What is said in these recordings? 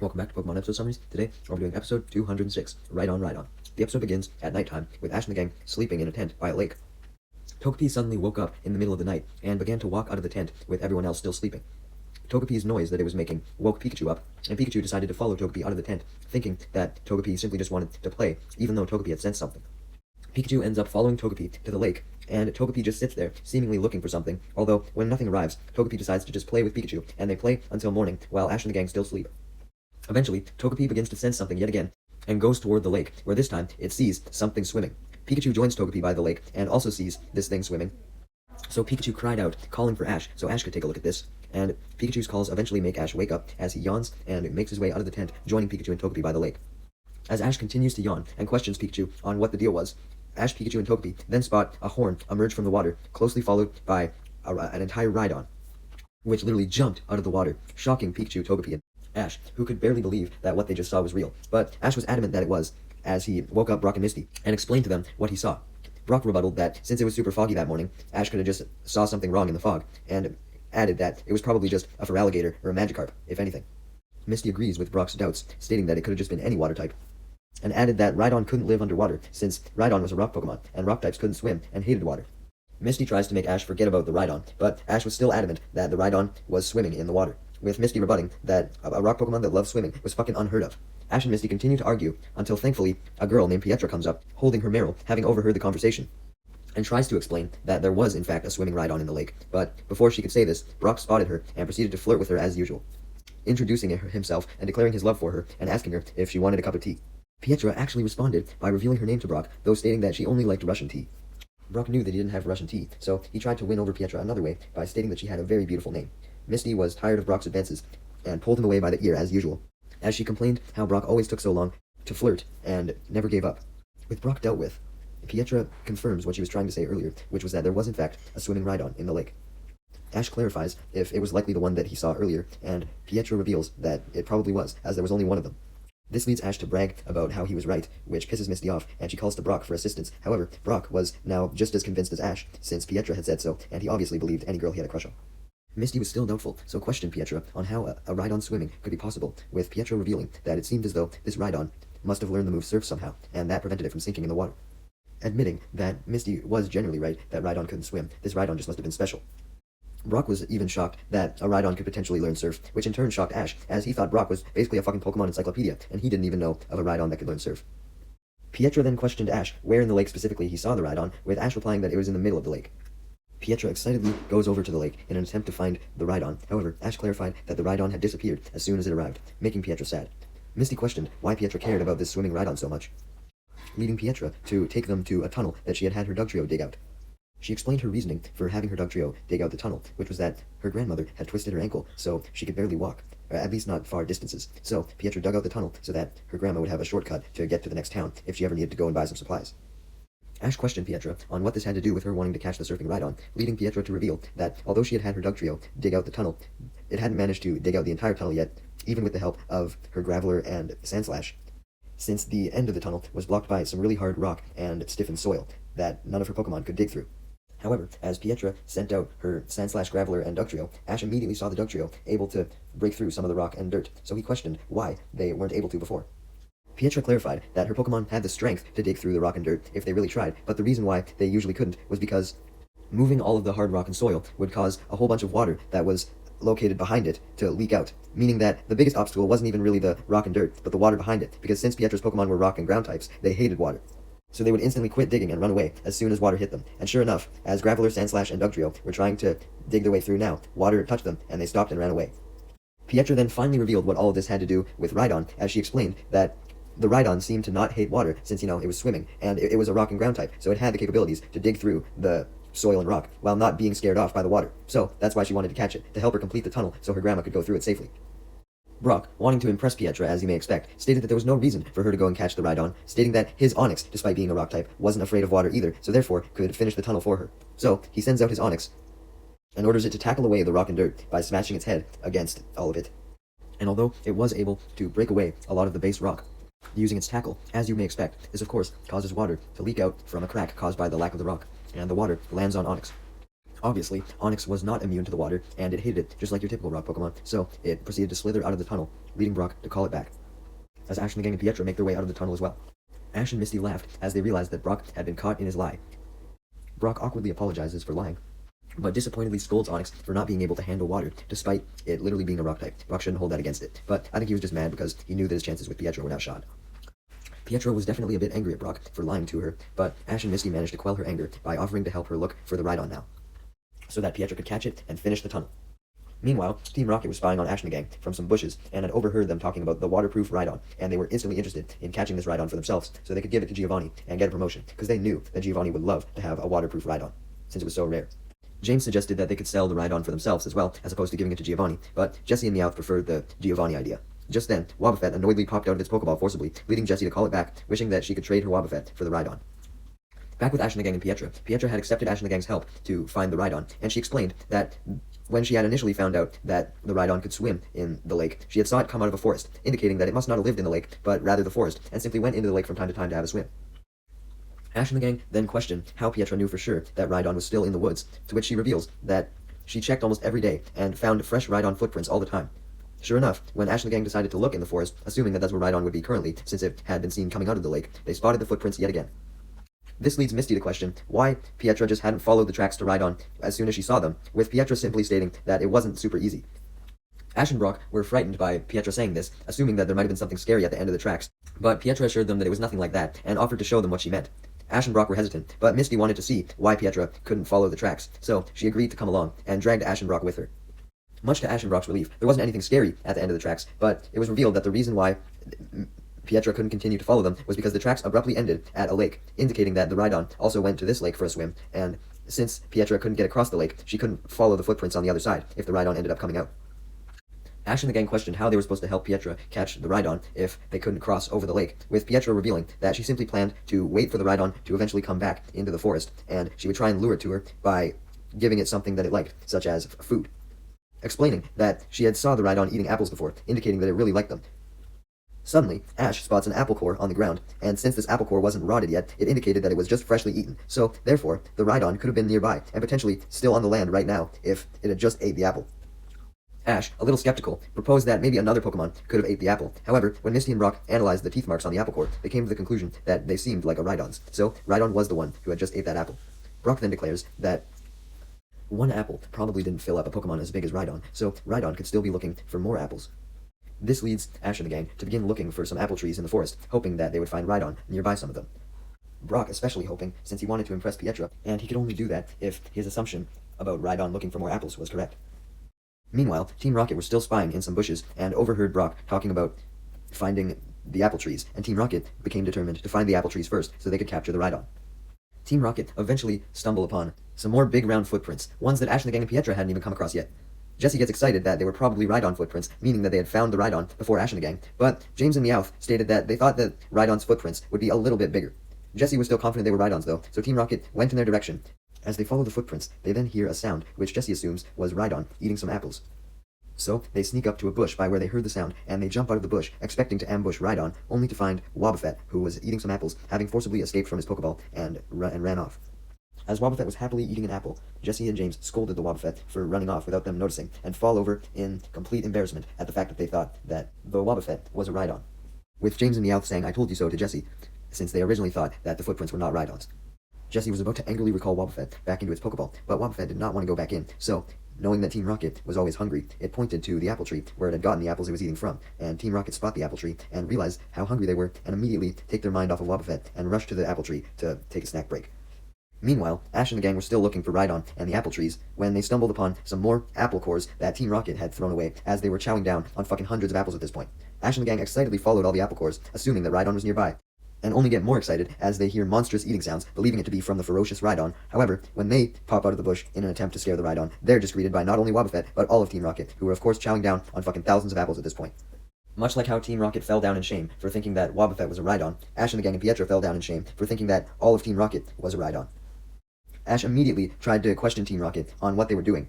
Welcome back to Pokemon episode summaries. Today, I'll be doing episode 206, Right On, Right On. The episode begins at nighttime with Ash and the gang sleeping in a tent by a lake. Togepi suddenly woke up in the middle of the night and began to walk out of the tent with everyone else still sleeping. Togepi's noise that it was making woke Pikachu up, and Pikachu decided to follow Togepi out of the tent, thinking that Togepi simply just wanted to play, even though Togepi had sensed something. Pikachu ends up following Togepi to the lake, and Togepi just sits there, seemingly looking for something, although when nothing arrives, Togepi decides to just play with Pikachu, and they play until morning while Ash and the gang still sleep. Eventually, Togepi begins to sense something yet again, and goes toward the lake, where this time it sees something swimming. Pikachu joins Togepi by the lake, and also sees this thing swimming. So Pikachu cried out, calling for Ash, so Ash could take a look at this, and Pikachu's calls eventually make Ash wake up as he yawns and makes his way out of the tent, joining Pikachu and Togepi by the lake. As Ash continues to yawn and questions Pikachu on what the deal was, Ash, Pikachu, and Togepi then spot a horn emerge from the water, closely followed by an entire Rhydon, which literally jumped out of the water, shocking Pikachu, Togepi, and Ash, who could barely believe that what they just saw was real. But Ash was adamant that it was, as he woke up Brock and Misty and explained to them what he saw. Brock rebutted that since it was super foggy that morning, Ash could have just saw something wrong in the fog, and added that it was probably just a Feraligatr or a Magikarp, if anything. Misty agrees with Brock's doubts, stating that it could have just been any water type, and added that Rhydon couldn't live underwater, since Rhydon was a rock Pokemon, and rock types couldn't swim and hated water. Misty tries to make Ash forget about the Rhydon, but Ash was still adamant that the Rhydon was swimming in the water, with Misty rebutting that a rock Pokemon that loves swimming was fucking unheard of. Ash and Misty continue to argue, until thankfully, a girl named Pietra comes up, holding her Meryl, having overheard the conversation, and tries to explain that there was in fact a swimming Rhydon in the lake, but before she could say this, Brock spotted her and proceeded to flirt with her as usual, introducing himself and declaring his love for her, and asking her if she wanted a cup of tea. Pietra actually responded by revealing her name to Brock, though stating that she only liked Russian tea. Brock knew that he didn't have Russian tea, so he tried to win over Pietra another way by stating that she had a very beautiful name. Misty was tired of Brock's advances, and pulled him away by the ear as usual, as she complained how Brock always took so long to flirt and never gave up. With Brock dealt with, Pietra confirms what she was trying to say earlier, which was that there was in fact a swimming Rhydon in the lake. Ash clarifies if it was likely the one that he saw earlier, and Pietra reveals that it probably was, as there was only one of them. This leads Ash to brag about how he was right, which pisses Misty off, and she calls to Brock for assistance. However, Brock was now just as convinced as Ash, since Pietra had said so, and he obviously believed any girl he had a crush on. Misty was still doubtful, so questioned Pietra on how a Rhydon swimming could be possible, with Pietra revealing that it seemed as though this Rhydon must have learned the move Surf somehow, and that prevented it from sinking in the water. Admitting that Misty was generally right that Rhydon couldn't swim, this Rhydon just must have been special. Brock was even shocked that a Rhydon could potentially learn Surf, which in turn shocked Ash, as he thought Brock was basically a fucking Pokemon encyclopedia, and he didn't even know of a Rhydon that could learn Surf. Pietra then questioned Ash where in the lake specifically he saw the Rhydon, with Ash replying that it was in the middle of the lake. Pietra excitedly goes over to the lake in an attempt to find the Rhydon. However, Ash clarified that the Rhydon had disappeared as soon as it arrived, making Pietra sad. Misty questioned why Pietra cared about this swimming Rhydon so much, leading Pietra to take them to a tunnel that she had her Dugtrio dig out. She explained her reasoning for having her Dugtrio dig out the tunnel, which was that her grandmother had twisted her ankle so she could barely walk, or at least not far distances. So Pietra dug out the tunnel so that her grandma would have a shortcut to get to the next town if she ever needed to go and buy some supplies. Ash questioned Pietra on what this had to do with her wanting to catch the surfing Rhydon, leading Pietra to reveal that although she had had her Dugtrio dig out the tunnel, it hadn't managed to dig out the entire tunnel yet, even with the help of her Graveler and Sandslash, since the end of the tunnel was blocked by some really hard rock and stiffened soil that none of her Pokemon could dig through. However, as Pietra sent out her Sandslash, Graveler, and Dugtrio, Ash immediately saw the Dugtrio able to break through some of the rock and dirt, so he questioned why they weren't able to before. Pietra clarified that her Pokemon had the strength to dig through the rock and dirt if they really tried, but the reason why they usually couldn't was because moving all of the hard rock and soil would cause a whole bunch of water that was located behind it to leak out, meaning that the biggest obstacle wasn't even really the rock and dirt, but the water behind it, because since Pietra's Pokemon were rock and ground types, they hated water. So they would instantly quit digging and run away as soon as water hit them. And sure enough, as Graveler, Sandslash, and Dugtrio were trying to dig their way through now, water touched them and they stopped and ran away. Pietra then finally revealed what all of this had to do with Rhydon, as she explained that the Rhydon seemed to not hate water since, it was swimming, and it was a rock and ground type, so it had the capabilities to dig through the soil and rock while not being scared off by the water. So that's why she wanted to catch it, to help her complete the tunnel so her grandma could go through it safely. Brock, wanting to impress Pietra as you may expect, stated that there was no reason for her to go and catch the Rhydon, stating that his Onix, despite being a rock type, wasn't afraid of water either, so therefore could finish the tunnel for her. So he sends out his Onix and orders it to tackle away the rock and dirt by smashing its head against all of it. And although it was able to break away a lot of the base rock using its tackle, as you may expect, this of course causes water to leak out from a crack caused by the lack of the rock, and the water lands on Onix. Obviously, Onix was not immune to the water, and it hated it, just like your typical rock Pokemon, so it proceeded to slither out of the tunnel, leading Brock to call it back, as Ash and the gang and Pietro make their way out of the tunnel as well. Ash and Misty laughed as they realized that Brock had been caught in his lie. Brock awkwardly apologizes for lying, but disappointedly scolds Onyx for not being able to handle water, despite it literally being a rock type. Brock shouldn't hold that against it, but I think he was just mad because he knew that his chances with Pietro were now shot. Pietro was definitely a bit angry at Brock for lying to her, but Ash and Misty managed to quell her anger by offering to help her look for the Rhydon now, so that Pietro could catch it and finish the tunnel. Meanwhile, Team Rocket was spying on Ash and the gang from some bushes and had overheard them talking about the waterproof Rhydon, and they were instantly interested in catching this Rhydon for themselves so they could give it to Giovanni and get a promotion, because they knew that Giovanni would love to have a waterproof Rhydon, since it was so rare. James suggested that they could sell the Rhydon for themselves as well, as opposed to giving it to Giovanni, but Jesse and Meowth preferred the Giovanni idea. Just then, Wobbuffet annoyedly popped out of its Pokeball forcibly, leading Jessie to call it back, wishing that she could trade her Wobbuffet for the Rhydon. Back with Ash and the gang and Pietro, Pietro had accepted Ash and the gang's help to find the Rhydon, and she explained that when she had initially found out that the Rhydon could swim in the lake, she had saw it come out of a forest, indicating that it must not have lived in the lake, but rather the forest, and simply went into the lake from time to time to have a swim. Ash and the gang then questioned how Pietro knew for sure that Rhydon was still in the woods, to which she reveals that she checked almost every day and found fresh Rhydon footprints all the time. Sure enough, when Ash and the gang decided to look in the forest, assuming that that's where Rhydon would be currently, since it had been seen coming out of the lake, they spotted the footprints yet again. This leads Misty to question why Pietro just hadn't followed the tracks to Rhydon as soon as she saw them, with Pietro simply stating that it wasn't super easy. Ash and Brock were frightened by Pietro saying this, assuming that there might have been something scary at the end of the tracks, but Pietro assured them that it was nothing like that, and offered to show them what she meant. Ash and Brock were hesitant, but Misty wanted to see why Pietro couldn't follow the tracks, so she agreed to come along, and dragged Ash and Brock with her. Much to Ash and Brock's relief, there wasn't anything scary at the end of the tracks, but it was revealed that the reason why Pietro couldn't continue to follow them was because the tracks abruptly ended at a lake, indicating that the Rhydon also went to this lake for a swim, and since Pietro couldn't get across the lake, she couldn't follow the footprints on the other side if the Rhydon ended up coming out. Ash and the gang questioned how they were supposed to help Pietro catch the Rhydon if they couldn't cross over the lake, with Pietro revealing that she simply planned to wait for the Rhydon to eventually come back into the forest, and she would try and lure it to her by giving it something that it liked, such as food. Explaining that she had saw the Rhydon eating apples before, indicating that it really liked them. Suddenly, Ash spots an apple core on the ground, and since this apple core wasn't rotted yet, it indicated that it was just freshly eaten, so therefore, the Rhydon could have been nearby, and potentially still on the land right now, if it had just ate the apple. Ash, a little skeptical, proposed that maybe another Pokemon could have ate the apple. However, when Misty and Brock analyzed the teeth marks on the apple core, they came to the conclusion that they seemed like a Rhydon's, so Rhydon was the one who had just ate that apple. Brock then declares that one apple probably didn't fill up a Pokemon as big as Rhydon, so Rhydon could still be looking for more apples. This leads Ash and the gang to begin looking for some apple trees in the forest, hoping that they would find Rhydon nearby some of them. Brock especially hoping, since he wanted to impress Pietro, and he could only do that if his assumption about Rhydon looking for more apples was correct. Meanwhile, Team Rocket were still spying in some bushes, and overheard Brock talking about finding the apple trees, and Team Rocket became determined to find the apple trees first, so they could capture the Rhydon. Team Rocket eventually stumble upon some more big round footprints, ones that Ash and the gang and Pietro hadn't even come across yet. Jesse gets excited that they were probably Rhydon footprints, meaning that they had found the Rhydon before Ash and the gang, but James and Meowth stated that they thought that Rhydon's footprints would be a little bit bigger. Jesse was still confident they were Rhydons though, so Team Rocket went in their direction. As they follow the footprints, they then hear a sound, which Jesse assumes was Rhydon eating some apples. So, they sneak up to a bush by where they heard the sound, and they jump out of the bush, expecting to ambush Rhydon, only to find Wobbuffet, who was eating some apples, having forcibly escaped from his Pokeball, and ran off. As Wobbuffet was happily eating an apple, Jesse and James scolded the Wobbuffet for running off without them noticing, and fall over in complete embarrassment at the fact that they thought that the Wobbuffet was a Rhydon. With James and Meowth saying, "I told you so" to Jesse, since they originally thought that the footprints were not Rhydons. Jesse was about to angrily recall Wobbuffet back into its Pokeball, but Wobbuffet did not want to go back in, so, knowing that Team Rocket was always hungry, it pointed to the apple tree where it had gotten the apples it was eating from, and Team Rocket spot the apple tree and realize how hungry they were, and immediately take their mind off of Wobbuffet and rush to the apple tree to take a snack break. Meanwhile, Ash and the gang were still looking for Rhydon and the apple trees when they stumbled upon some more apple cores that Team Rocket had thrown away, as they were chowing down on fucking hundreds of apples at this point. Ash and the gang excitedly followed all the apple cores, assuming that Rhydon was nearby, and only get more excited as they hear monstrous eating sounds, believing it to be from the ferocious Rhydon. However, when they pop out of the bush in an attempt to scare the Rhydon, they're just greeted by not only Wobbuffet, but all of Team Rocket, who were of course chowing down on fucking thousands of apples at this point. Much like how Team Rocket fell down in shame for thinking that Wobbuffet was a Rhydon, Ash and the gang and Pietro fell down in shame for thinking that all of Team Rocket was a Rhydon. Ash immediately tried to question Team Rocket on what they were doing,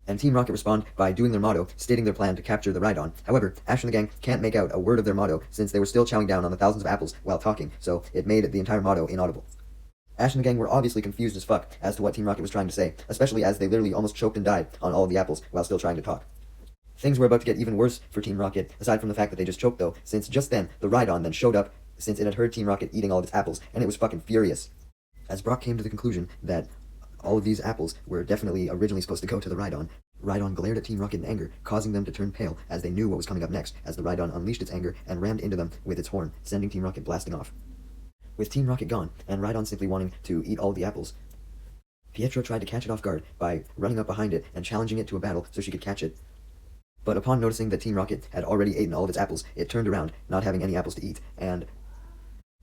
and Team Rocket respond by doing their motto, stating their plan to capture the Rhydon. However, Ash and the gang can't make out a word of their motto since they were still chowing down on the thousands of apples while talking, so it made the entire motto inaudible. Ash and the gang were obviously confused as fuck as to what Team Rocket was trying to say, especially as they literally almost choked and died on all of the apples while still trying to talk. Things were about to get even worse for Team Rocket, aside from the fact that they just choked though, since just then, the Rhydon then showed up since it had heard Team Rocket eating all of its apples, and it was fucking furious. As Brock came to the conclusion that all of these apples were definitely originally supposed to go to the Rhydon, Rhydon glared at Team Rocket in anger, causing them to turn pale as they knew what was coming up next, as the Rhydon unleashed its anger and rammed into them with its horn, sending Team Rocket blasting off. With Team Rocket gone, and Rhydon simply wanting to eat all of the apples, Pietro tried to catch it off guard by running up behind it and challenging it to a battle so she could catch it. But upon noticing that Team Rocket had already eaten all of its apples, it turned around, not having any apples to eat, and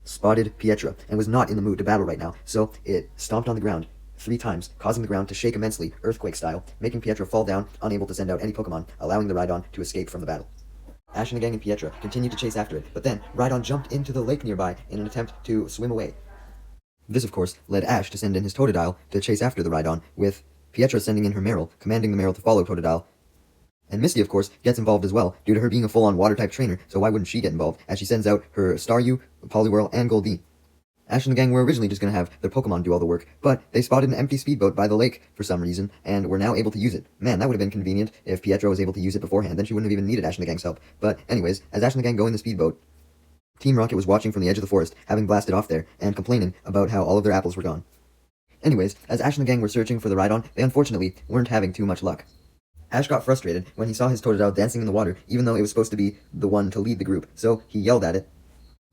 spotted Pietro, and was not in the mood to battle right now, so it stomped on the ground 3 times, causing the ground to shake immensely, earthquake style, making Pietro fall down, unable to send out any Pokemon, allowing the Rhydon to escape from the battle. Ash and the gang and Pietro continued to chase after it, but then Rhydon jumped into the lake nearby in an attempt to swim away. This, of course, led Ash to send in his Totodile to chase after the Rhydon, with Pietro sending in her Marill, commanding the Marill to follow Totodile. And Misty, of course, gets involved as well, due to her being a full-on Water-type trainer, so why wouldn't she get involved, as she sends out her Staryu, Poliwhirl, and Goldeen. Ash and the gang were originally just going to have their Pokemon do all the work, but they spotted an empty speedboat by the lake for some reason, and were now able to use it. Man, that would have been convenient if Pietro was able to use it beforehand, then she wouldn't have even needed Ash and the gang's help. But anyways, as Ash and the gang go in the speedboat, Team Rocket was watching from the edge of the forest, having blasted off there, and complaining about how all of their apples were gone. Anyways, as Ash and the gang were searching for the Rhydon, they unfortunately weren't having too much luck. Ash got frustrated when he saw his Totodile dancing in the water, even though it was supposed to be the one to lead the group, so he yelled at it.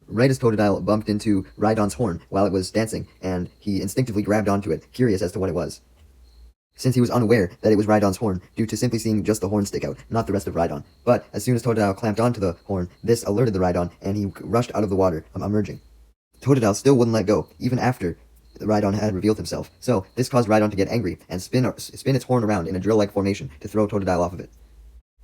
Right as Totodile bumped into Rhydon's horn while it was dancing, and he instinctively grabbed onto it, curious as to what it was. Since he was unaware that it was Rhydon's horn, due to simply seeing just the horn stick out, not the rest of Rhydon. But as soon as Totodile clamped onto the horn, this alerted the Rhydon, and he rushed out of the water, emerging. Totodile still wouldn't let go, even after the Rhydon had revealed himself, so this caused Rhydon to get angry and spin its horn around in a drill-like formation to throw Totodile off of it.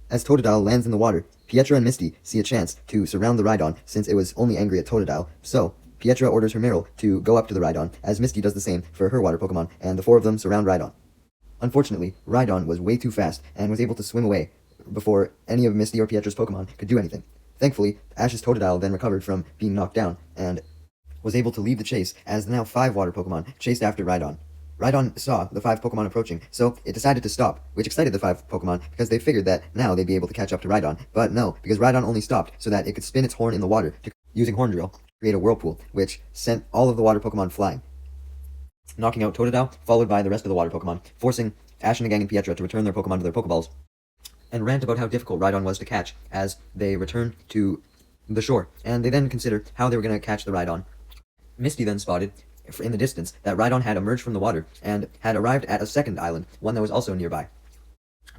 As Totodile lands in the water, Pietro and Misty see a chance to surround the Rhydon since it was only angry at Totodile, so Pietro orders her Marill to go up to the Rhydon, as Misty does the same for her water Pokemon, and the 4 of them surround Rhydon. Unfortunately, Rhydon was way too fast and was able to swim away before any of Misty or Pietro's Pokemon could do anything. Thankfully, Ash's Totodile then recovered from being knocked down, and was able to leave the chase as the now 5 water Pokemon chased after Rhydon. Rhydon saw the 5 Pokemon approaching, so it decided to stop, which excited the 5 Pokemon because they figured that now they'd be able to catch up to Rhydon. But no, because Rhydon only stopped so that it could spin its horn in the water using Horn Drill to create a whirlpool, which sent all of the water Pokemon flying, knocking out Totodile, followed by the rest of the water Pokemon, forcing Ash and the gang and Pietro to return their Pokemon to their Pokeballs, and rant about how difficult Rhydon was to catch as they returned to the shore, and they then considered how they were going to catch the Rhydon. Misty then spotted in the distance that Rhydon had emerged from the water and had arrived at a second island, one that was also nearby.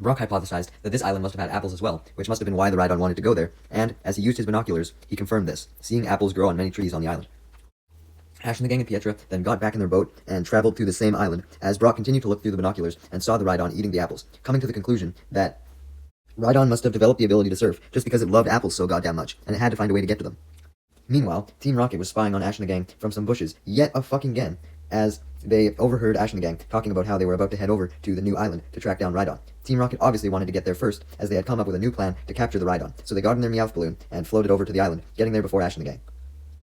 Brock hypothesized that this island must have had apples as well, which must have been why the Rhydon wanted to go there, and as he used his binoculars, he confirmed this, seeing apples grow on many trees on the island. Ash and the gang and Pietro then got back in their boat and traveled through the same island, as Brock continued to look through the binoculars and saw the Rhydon eating the apples, coming to the conclusion that Rhydon must have developed the ability to surf just because it loved apples so goddamn much, and it had to find a way to get to them. Meanwhile, Team Rocket was spying on Ash and the gang from some bushes, yet a fucking again, as they overheard Ash and the gang talking about how they were about to head over to the new island to track down Rhydon. Team Rocket obviously wanted to get there first, as they had come up with a new plan to capture the Rhydon, so they got in their Meowth balloon and floated over to the island, getting there before Ash and the gang.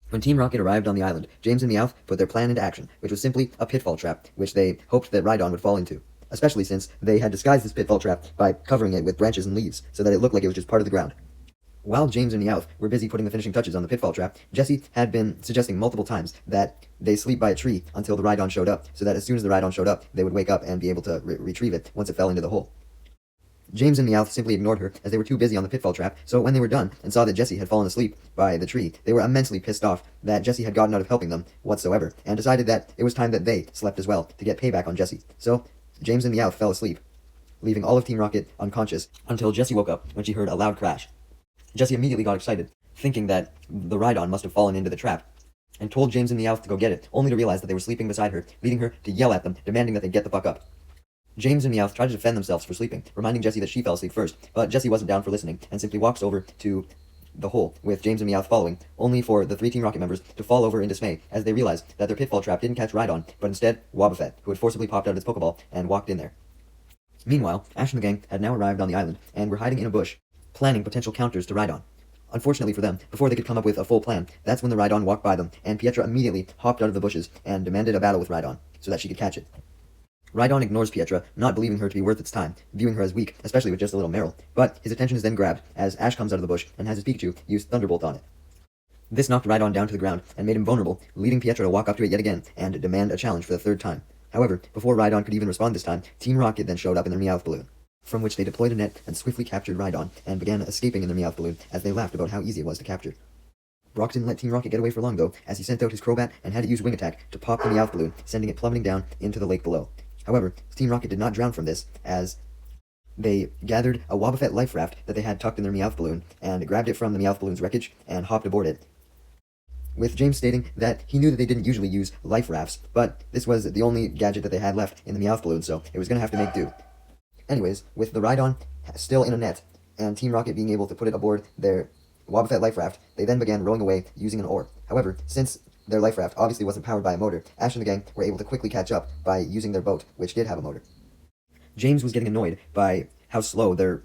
When Team Rocket arrived on the island, James and Meowth put their plan into action, which was simply a pitfall trap, which they hoped that Rhydon would fall into, especially since they had disguised this pitfall trap by covering it with branches and leaves, so that it looked like it was just part of the ground. While James and Meowth were busy putting the finishing touches on the pitfall trap, Jessie had been suggesting multiple times that they sleep by a tree until the Rhydon showed up, so that as soon as the Rhydon showed up, they would wake up and be able to retrieve it once it fell into the hole. James and Meowth simply ignored her, as they were too busy on the pitfall trap, so when they were done and saw that Jessie had fallen asleep by the tree, they were immensely pissed off that Jessie had gotten out of helping them whatsoever, and decided that it was time that they slept as well, to get payback on Jessie. So, James and Meowth fell asleep, leaving all of Team Rocket unconscious, until Jessie woke up when she heard a loud crash. Jessie immediately got excited, thinking that the Rhydon must have fallen into the trap, and told James and Meowth to go get it, only to realize that they were sleeping beside her, leading her to yell at them, demanding that they get the fuck up. James and Meowth tried to defend themselves for sleeping, reminding Jessie that she fell asleep first, but Jessie wasn't down for listening, and simply walks over to the hole, with James and Meowth following, only for the 3 Team Rocket members to fall over in dismay, as they realized that their pitfall trap didn't catch Rhydon, but instead Wobbuffet, who had forcibly popped out of its Pokeball and walked in there. Meanwhile, Ash and the gang had now arrived on the island, and were hiding in a bush, planning potential counters to Rhydon. Unfortunately for them, before they could come up with a full plan, that's when the Rhydon walked by them, and Pietro immediately hopped out of the bushes and demanded a battle with Rhydon, so that she could catch it. Rhydon ignores Pietra, not believing her to be worth its time, viewing her as weak, especially with just a little Meryl. But his attention is then grabbed as Ash comes out of the bush and has his Pikachu use Thunderbolt on it. This knocked Rhydon down to the ground and made him vulnerable, leading Pietra to walk up to it yet again and demand a challenge for the third time. However, before Rhydon could even respond this time, Team Rocket then showed up in their Meowth balloon, from which they deployed a net and swiftly captured Rhydon and began escaping in their Meowth balloon as they laughed about how easy it was to capture. Brock didn't let Team Rocket get away for long though, as he sent out his Crobat and had it use Wing Attack to pop the Meowth balloon, sending it plummeting down into the lake below. However, Team Rocket did not drown from this, as they gathered a Wobbuffet life raft that they had tucked in their Meowth balloon and grabbed it from the Meowth balloon's wreckage and hopped aboard it, with James stating that he knew that they didn't usually use life rafts, but this was the only gadget that they had left in the Meowth balloon, so it was going to have to make do. Anyways, with the Rhydon still in a net, and Team Rocket being able to put it aboard their Wobbuffet life raft, they then began rowing away using an oar. However, since their life raft obviously wasn't powered by a motor, Ash and the gang were able to quickly catch up by using their boat, which did have a motor. James was getting annoyed by how slow their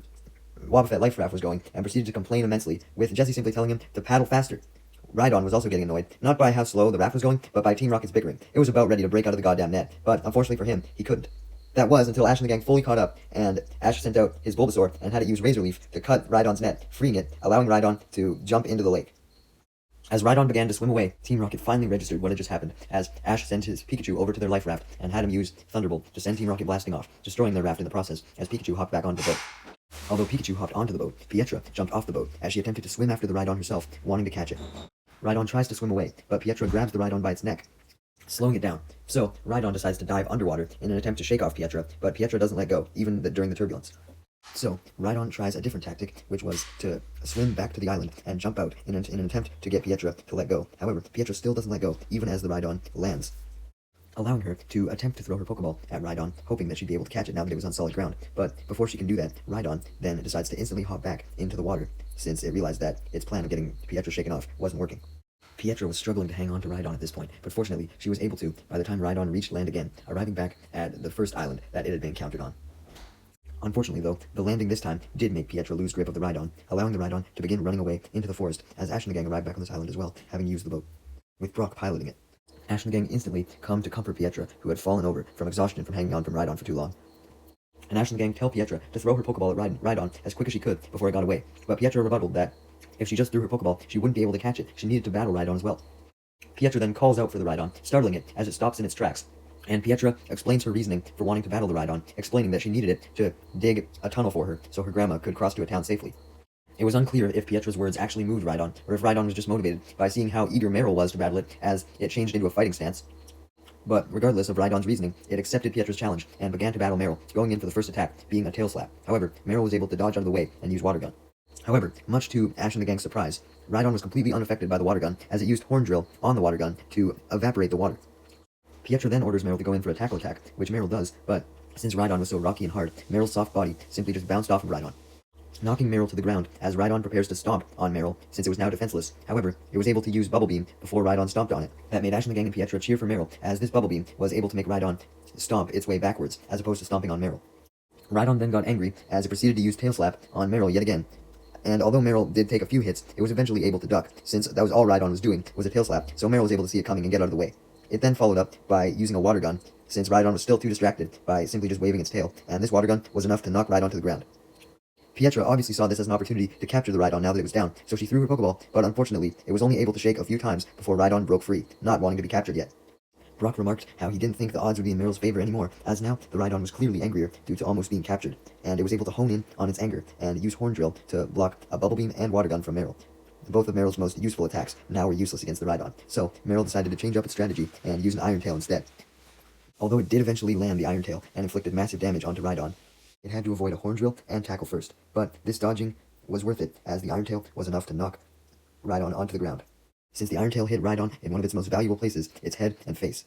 Wobbuffet life raft was going, and proceeded to complain immensely, with Jesse simply telling him to paddle faster. Rhydon was also getting annoyed, not by how slow the raft was going, but by Team Rocket's bickering. It was about ready to break out of the goddamn net, but unfortunately for him, he couldn't. That was until Ash and the gang fully caught up, and Ash sent out his Bulbasaur and had it use Razor Leaf to cut Rhydon's net, freeing it, allowing Rhydon to jump into the lake. As Rhydon began to swim away, Team Rocket finally registered what had just happened, as Ash sent his Pikachu over to their life raft and had him use Thunderbolt to send Team Rocket blasting off, destroying their raft in the process, as Pikachu hopped back onto the boat. Although Pikachu hopped onto the boat, Pietra jumped off the boat as she attempted to swim after the Rhydon herself, wanting to catch it. Rhydon tries to swim away, but Pietra grabs the Rhydon by its neck, slowing it down. So, Rhydon decides to dive underwater in an attempt to shake off Pietra, but Pietra doesn't let go, even during the turbulence. So, Rhydon tries a different tactic, which was to swim back to the island and jump out in an attempt to get Pietra to let go. However, Pietra still doesn't let go, even as the Rhydon lands, allowing her to attempt to throw her Pokeball at Rhydon, hoping that she'd be able to catch it now that it was on solid ground. But before she can do that, Rhydon then decides to instantly hop back into the water, since it realized that its plan of getting Pietra shaken off wasn't working. Pietra was struggling to hang on to Rhydon at this point, but fortunately, she was able to by the time Rhydon reached land again, arriving back at the first island that it had been encountered on. Unfortunately, though, the landing this time did make Pietra lose grip of the Rhydon, allowing the Rhydon to begin running away into the forest, as Ash and the gang arrived back on this island as well, having used the boat, with Brock piloting it. Ash and the gang instantly come to comfort Pietra, who had fallen over from exhaustion from hanging on from Rhydon for too long. And Ash and the gang tell Pietra to throw her Pokeball at Rhydon as quick as she could before it got away, but Pietra rebutted that if she just threw her Pokeball, she wouldn't be able to catch it. She needed to battle Rhydon as well. Pietra then calls out for the Rhydon, startling it as it stops in its tracks. And Pietra explains her reasoning for wanting to battle the Rhydon, explaining that she needed it to dig a tunnel for her so her grandma could cross to a town safely. It was unclear if Pietra's words actually moved Rhydon, or if Rhydon was just motivated by seeing how eager Meryl was to battle it as it changed into a fighting stance. But regardless of Rhydon's reasoning, it accepted Pietra's challenge and began to battle Meryl, going in for the first attack, being a tail slap. However, Meryl was able to dodge out of the way and use Water Gun. However, much to Ash and the gang's surprise, Rhydon was completely unaffected by the Water Gun, as it used Horn Drill on the Water Gun to evaporate the water. Pietra then orders Meryl to go in for a tackle attack, which Meryl does, but since Rhydon was so rocky and hard, Meryl's soft body simply just bounced off of Rhydon, knocking Meryl to the ground as Rhydon prepares to stomp on Meryl, since it was now defenseless. However, it was able to use Bubble Beam before Rhydon stomped on it. That made Ash and the gang and Pietra cheer for Meryl, as this Bubble Beam was able to make Rhydon stomp its way backwards, as opposed to stomping on Meryl. Rhydon then got angry, as it proceeded to use Tail Slap on Meryl yet again. And although Meryl did take a few hits, it was eventually able to duck, since that was all Rhydon was doing, was a Tail Slap, so Meryl was able to see it coming and get out of the way. It then followed up by using a Water Gun, since Rhydon was still too distracted by simply just waving its tail, and this Water Gun was enough to knock Rhydon to the ground. Pietra obviously saw this as an opportunity to capture the Rhydon now that it was down, so she threw her Pokeball, but unfortunately, it was only able to shake a few times before Rhydon broke free, not wanting to be captured yet. Brock remarked how he didn't think the odds would be in Meryl's favor anymore, as now the Rhydon was clearly angrier due to almost being captured, and it was able to hone in on its anger and use Horn Drill to block a Bubble Beam and Water Gun from Meryl. Both of Meryl's most useful attacks now were useless against the Rhydon, so Meryl decided to change up its strategy and use an Iron Tail instead. Although it did eventually land the Iron Tail and inflicted massive damage onto Rhydon, it had to avoid a Horn Drill and tackle first, but this dodging was worth it, as the Iron Tail was enough to knock Rhydon onto the ground, since the Iron Tail hit Rhydon in one of its most valuable places, its head and face.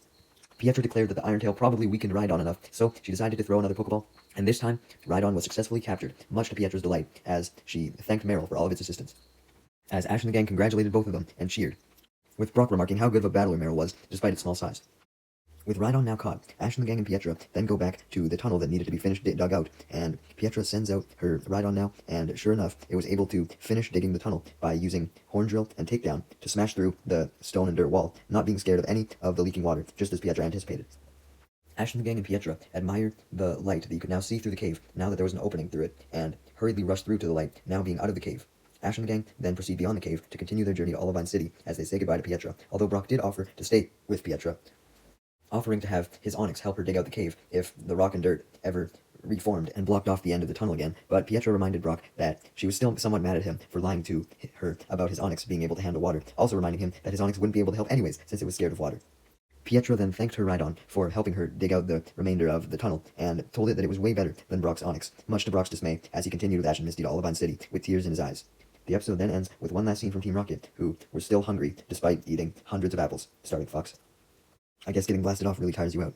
Pietra declared that the Iron Tail probably weakened Rhydon enough, so she decided to throw another Pokeball, and this time, Rhydon was successfully captured, much to Pietra's delight, as she thanked Meryl for all of its assistance. As Ash and the gang congratulated both of them and cheered, with Brock remarking how good of a battler Meryl was, despite its small size. With Rhydon now caught, Ash and the gang and Pietra then go back to the tunnel that needed to be finished dug out, and Pietra sends out her Rhydon now, and sure enough, it was able to finish digging the tunnel by using Horn Drill and Takedown to smash through the stone and dirt wall, not being scared of any of the leaking water, just as Pietra anticipated. Ash and the gang and Pietra admired the light that you could now see through the cave, now that there was an opening through it, and hurriedly rushed through to the light, now being out of the cave. Ash and the gang then proceed beyond the cave to continue their journey to Olivine City as they say goodbye to Pietra, although Brock did offer to stay with Pietra, offering to have his Onyx help her dig out the cave if the rock and dirt ever reformed and blocked off the end of the tunnel again, but Pietra reminded Brock that she was still somewhat mad at him for lying to her about his Onyx being able to handle water, also reminding him that his Onyx wouldn't be able to help anyways since it was scared of water. Pietra then thanked her Rhydon for helping her dig out the remainder of the tunnel, and told it that it was way better than Brock's Onyx, much to Brock's dismay as he continued with Ash and Misty to Olivine City, with tears in his eyes. The episode then ends with one last scene from Team Rocket, who were still hungry despite eating hundreds of apples. Starting Fox. I guess getting blasted off really tires you out.